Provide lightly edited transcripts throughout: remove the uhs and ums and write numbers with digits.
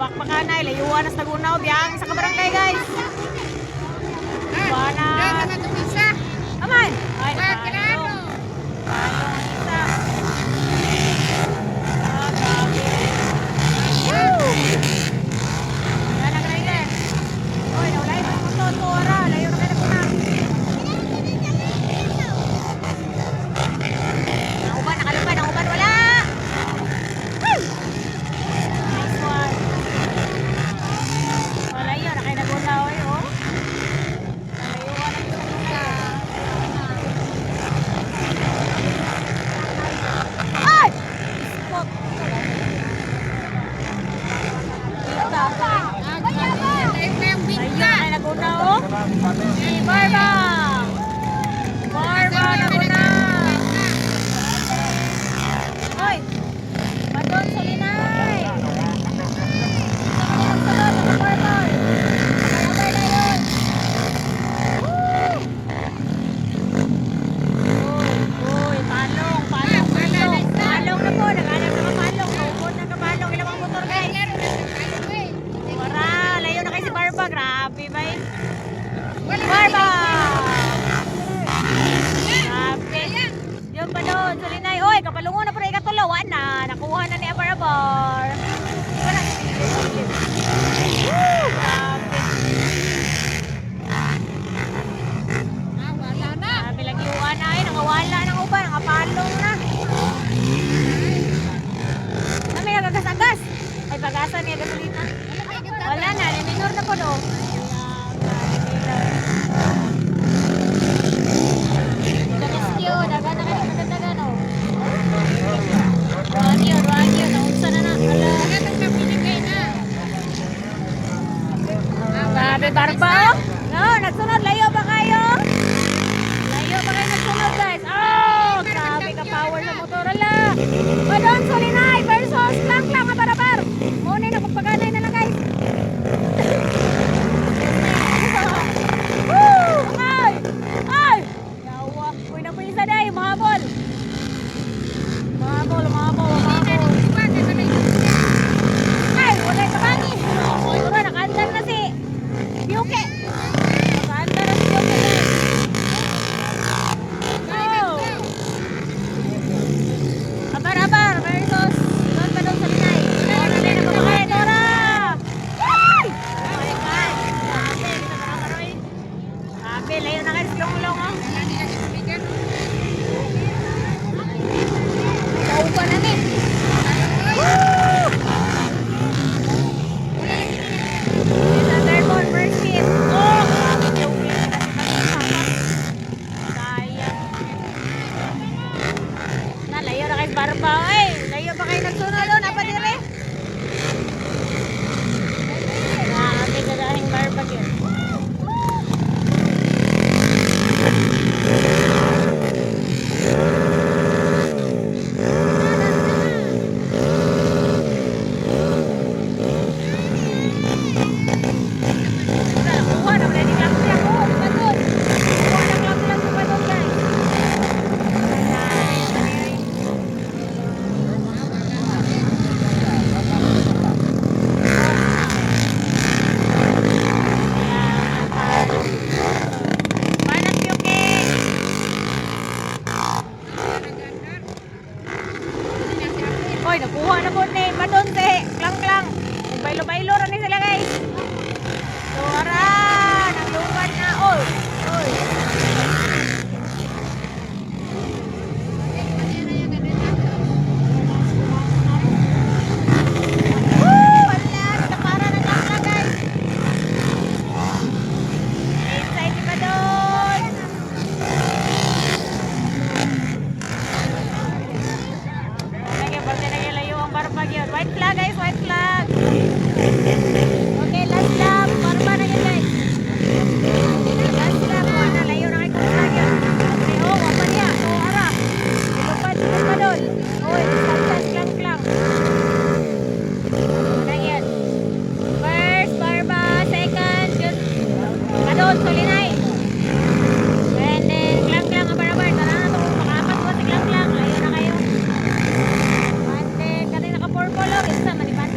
bakbakanay, layuan nas nagunaw biyang sa kabarangay guys. Bana. Aman. Ay, palong. Palong ang isa. Ah, grabe. Woo! Yan ang rider. Oy, naulay mo ito, tuwara. Layo na kayo na punang. Nauban, nakaluban, nauban, wala. Woo! Nice one. Wala yun, na kayo nagunaw eh, oh. Nalayuan ang isang lugar. Ay! Spot. Ayun, ay naguna oh. Si Barba. Barba naguna. Hoy. Madon Solinay. Sunod na Barba. Nakalabar na yun. Woo! Uy, palong, palong, palong. Palong na po, nag-anak na kapalong. Naupon na kapalong, ilang mga motor guys. Wara, layo na kayo si Barba. Grabe ba eh. Barba! Grabe. Yung pa doon, Solinay. Oy, kapalungo na po na ikatulawan na. Nakuha na ni Abarabar. Woo! Grabe. Grabe lang iuwan na eh. Nangawala ng uban. Nakapalong na. Kami nagagas-agas. Ay, pag-asa niya gasolina. Wala na, minor na po do. Rescue, daga na kayo magdaga no. Wagyo, naunsa na na. Ala. Grabe Barba. No, nagsunod, layo ba kayo? Layo ba kayo nagsunod guys? Oh, grabe ka power sa motor. Ala. Madon Solinay versus Clang Abarabar. Muna na magpaganay na lang guys. Woo! Ay! Ay! Yawa. Uy, napuisa day. Mahabol. Mahabol. Ay! Wala yung kabangi. Tura, nakaandar na si Yuke. Nakaandar na si Yuke guys. Go! Abarabar versus Madon Solinay. Tora na napapakay. Tora! Ay! Grabe, layo na kayo silong-long oh. Kaupa na ni. Woo! Sa third ball, first hit. Oh! Grabe, Joey. Sayang. Layo na kayo Barba. Ay, layo pa kayo nagsunod oh. Napadire. Grabe, gadahing Barba yun. Oy, nakuha na po ni Madon si Clang. Baylo-baylo rin ni sila guys. Tora, naglupan na. Oy. Woo! Wala, nakapara na Clang guys. Inside ni Madon. Barba yun. White flag guys, white flag. Okay, last lap. Barba na yun guys. Last lap. Wala, layo na kayo kung flag yun. Okay, oh, wapa niya. So, ara. Silupad pa doon. Oh, distansyan Clang. Wala yan. First, Barba. Second, yun. Madon Solinay. And then, Clang Abarabar. Tara na ito. Makapat ko si Clang. Layo na kayo. Purple, isa manipan.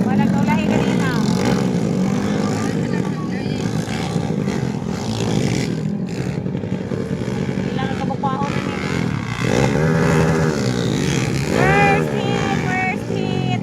Wala ka ulahi kanina. Kailangan ka magpaon na niya. First hit, first hit.